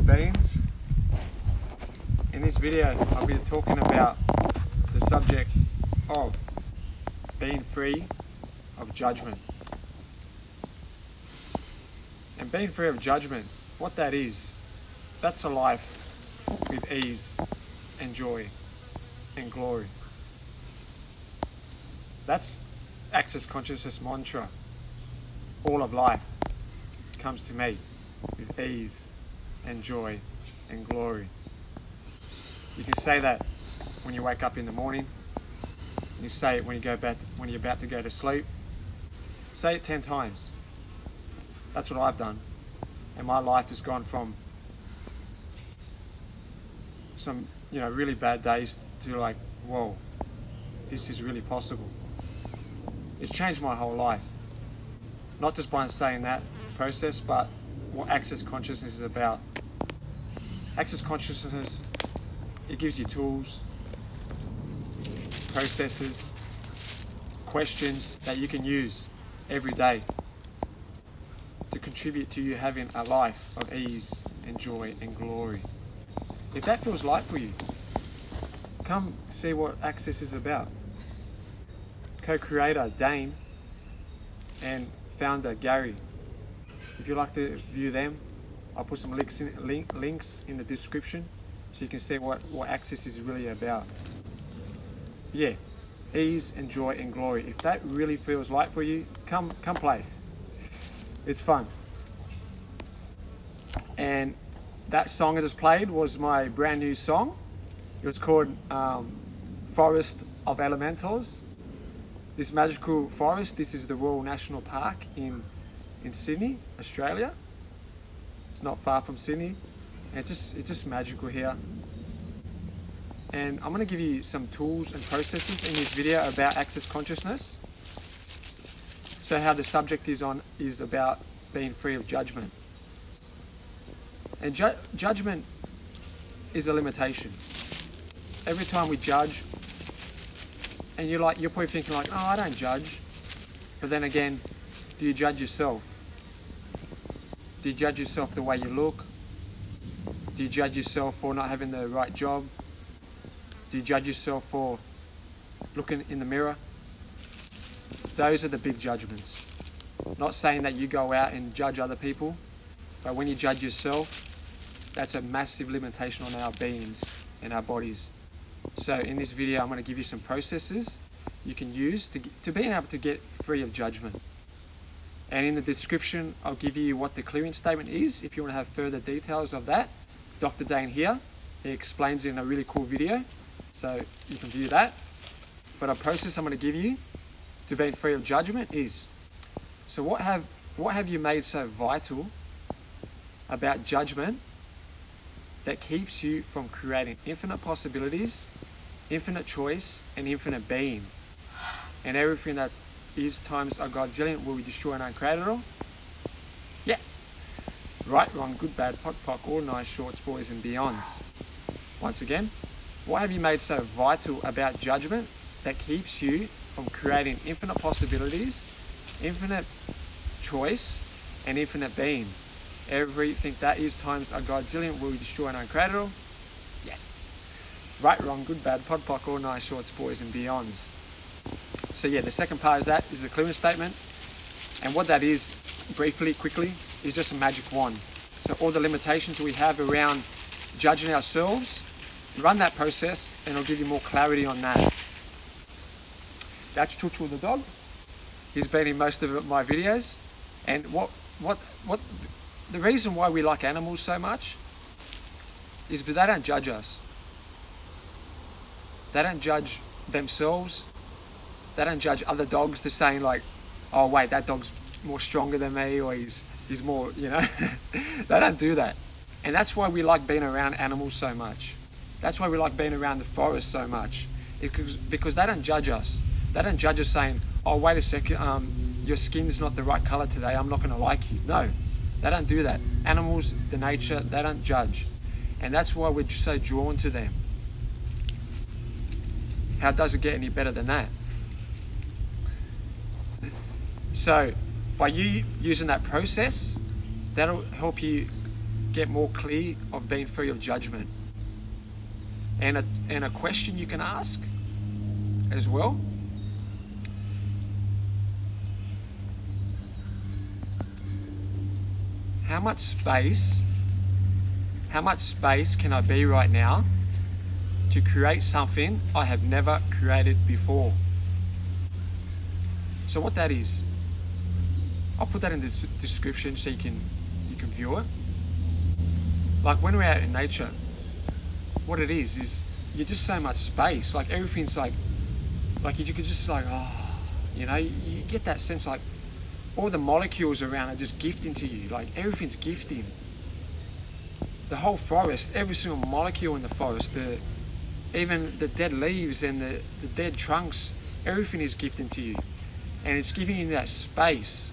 little beans. In this video I'll be talking about the subject of being free of judgment. And being free of judgment, what that is, that's a life with ease and joy and glory. That's Access Consciousness mantra. All of life comes to me with ease and joy and glory. You can say that when you wake up in the morning. You say it when you're about to go to sleep. Say it 10 times. That's what I've done. And my life has gone from some, really bad days to like, whoa, this is really possible. It's changed my whole life. Not just by saying that process, but what Access Consciousness is about. Access Consciousness, it gives you tools, processes, questions that you can use every day to contribute to you having a life of ease and joy and glory. If that feels light for you, come see what Access is about. Co-creator Dane and founder Gary. If you'd like to view them, I'll put some links in the description so you can see what Access is really about. Yeah, ease and joy and glory. If that really feels light for you, come play. It's fun. And that song I just played was my brand new song. It was called Forest of Elementals. This magical forest, this is the Royal National Park in Sydney, Australia. It's not far from Sydney. And it's just magical here. And I'm going to give you some tools and processes in this video about Access Consciousness. So how the subject is about being free of judgment. And judgment is a limitation. Every time we judge, and you're probably thinking like, oh, I don't judge. But then again, do you judge yourself? Do you judge yourself the way you look? Do you judge yourself for not having the right job? Do you judge yourself for looking in the mirror? Those are the big judgments. Not saying that you go out and judge other people, but when you judge yourself, that's a massive limitation on our beings and our bodies. So in this video, I'm going to give you some processes you can use to being able to get free of judgment. And in the description, I'll give you what the clearing statement is. If you want to have further details of that, Dr. Dane here, he explains in a really cool video. So you can view that. But a process I'm going to give you to being free of judgment is, so what have you made so vital about judgment that keeps you from creating infinite possibilities, infinite choice, and infinite being? And everything that is times a godzillion will we destroy and uncreate it all? Yes. Right, wrong, good, bad, pock, all nice, shorts, boys, and beyonds. Once again, what have you made so vital about judgment that keeps you from creating infinite possibilities, infinite choice, and infinite being? Everything that is times a godzillion will we destroy and uncreate it all? Yes. Right, wrong, good, bad, pock, all nice, shorts, boys, and beyonds. So yeah, the second part of that is the clearing statement. And what that is, briefly, quickly, is just a magic wand. So all the limitations we have around judging ourselves, run that process and it'll give you more clarity on that. That's Chuchu the dog. He's been in most of my videos. And what the reason why we like animals so much is because they don't judge us. They don't judge themselves. They don't judge other dogs. They're saying like, oh wait, that dog's more stronger than me, or he's more, They don't do that. And that's why we like being around animals so much. That's why we like being around the forest so much. Because they don't judge us. They don't judge us saying, oh wait a second, your skin's not the right color today, I'm not gonna like you. No, they don't do that. Animals, the nature, they don't judge. And that's why we're so drawn to them. How does it get any better than that? So by you using that process, that'll help you get more clear of being free of judgment. And a question you can ask as well. How much space can I be right now to create something I have never created before? So what that is, I'll put that in the description so you can view it. Like when we're out in nature, what it is you're just so much space. Like everything's like you could just like, you get that sense like all the molecules around are just gifting to you. Like everything's gifting. The whole forest, every single molecule in the forest, even the dead leaves and the dead trunks, everything is gifting to you. And it's giving you that space.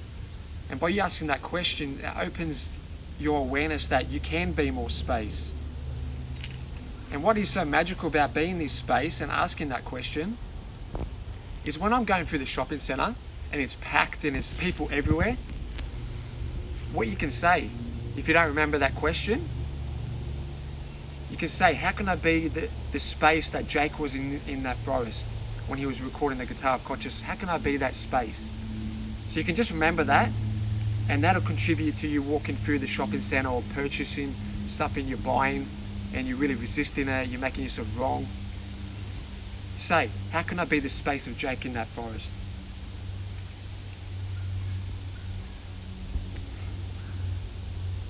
And by you asking that question, it opens your awareness that you can be more space. And what is so magical about being this space and asking that question is when I'm going through the shopping centre and it's packed and it's people everywhere, what you can say, if you don't remember that question, you can say, how can I be the space that Jake was in that forest when he was recording the Guitar of Consciousness? How can I be that space? So you can just remember that, and that'll contribute to you walking through the shopping centre or purchasing something you're buying and you're really resisting it, you're making yourself wrong. Say, how can I be the space of Jake in that forest?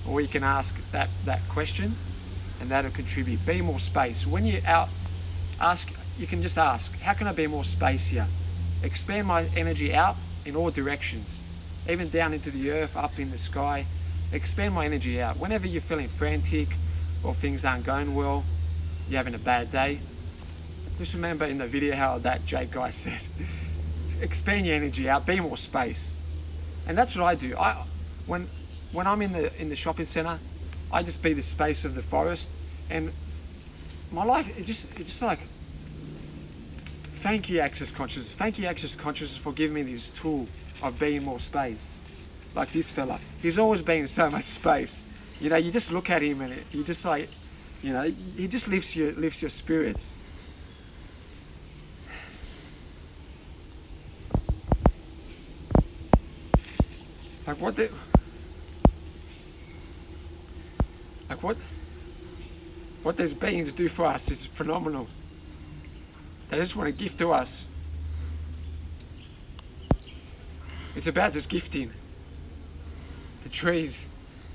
Or you can ask that question, and that'll contribute. Be more space. When you're out, you can just ask, how can I be more space here? Expand my energy out in all directions, even down into the earth, up in the sky. Expand my energy out. Whenever you're feeling frantic or things aren't going well, you're having a bad day, just remember in the video how that Jake guy said, expand your energy out, be more space. And that's what I do. When I'm in the shopping centre, I just be the space of the forest, and my life, it's just like, thank you Access Consciousness. Thank you Access Consciousness for giving me this tool of being more space. Like this fella, he's always been in so much space. You just look at him and you just like, he just lifts your spirits. Like what these beings do for us is phenomenal. They just want to gift to us. It's about just gifting. The trees,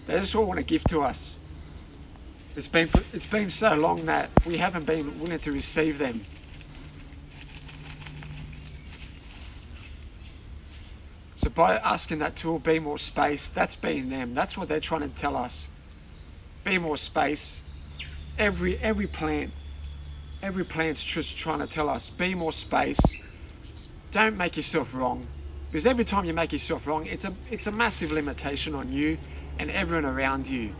they just all want to gift to us. It's been so long that we haven't been willing to receive them. So by asking that tool, be more space, that's being them. That's what they're trying to tell us. Be more space. Every plant's just trying to tell us, be more space. Don't make yourself wrong. Because every time you make yourself wrong, it's a massive limitation on you and everyone around you.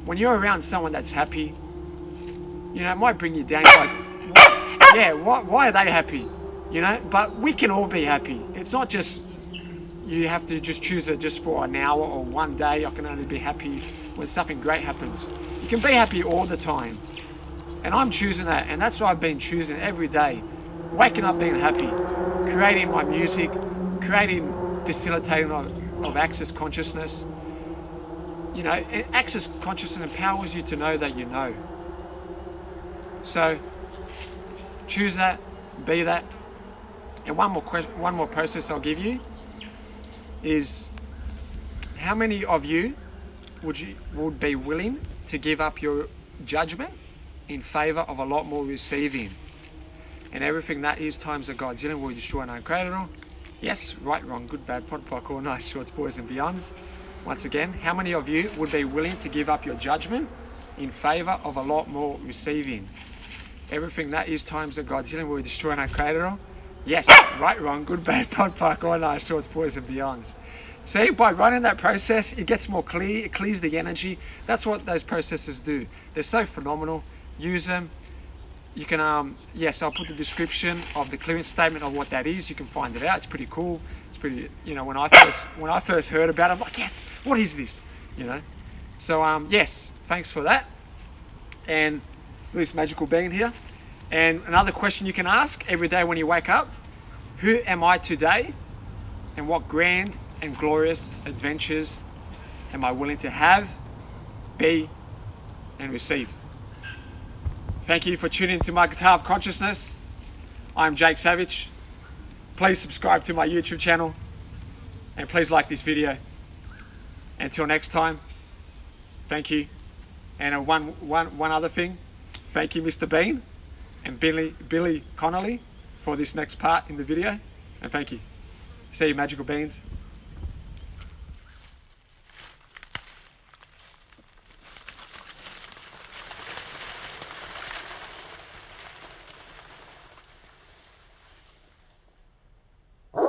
When you're around someone that's happy, it might bring you down. You're like, why are they happy? But we can all be happy. It's not just you have to just choose it just for an hour or one day. I can only be happy when something great happens. You can be happy all the time. And I'm choosing that, and that's what I've been choosing every day. Waking up being happy, creating my music, facilitating of Access Consciousness. Access Consciousness empowers you to know that you know. So choose that, be that. And one more process I'll give you is, how many of you would be willing to give up your judgment in favour of a lot more receiving? And everything that is times of Godzilla will destroy and uncreate it all. Yes, right, wrong, good, bad, pod, poc, all night, shorts, boys and beyonds. Once again, how many of you would be willing to give up your judgment in favour of a lot more receiving? Everything that is times of Godzilla will destroy and uncreate it all. Yes, right, wrong, good, bad, pod, poc, all night, shorts, boys and beyonds. See, by running that process, it gets more clear, it clears the energy. That's what those processes do. They're so phenomenal. Use them. You can, yes, I'll put the description of the clearance statement of what that is. You can find it out. It's pretty cool. It's pretty, when I first heard about it, I'm like, yes, what is this? So, yes, thanks for that. And this magical bean here. And another question you can ask every day when you wake up: who am I today, and what grand and glorious adventures am I willing to have, be, and receive? Thank you for tuning into my Guitar of Consciousness. I'm Jake Savich. Please subscribe to my YouTube channel, and please like this video. Until next time, thank you. And one other thing, thank you Mr. Bean and Billy Connolly for this next part in the video, and thank you. See you, magical beans.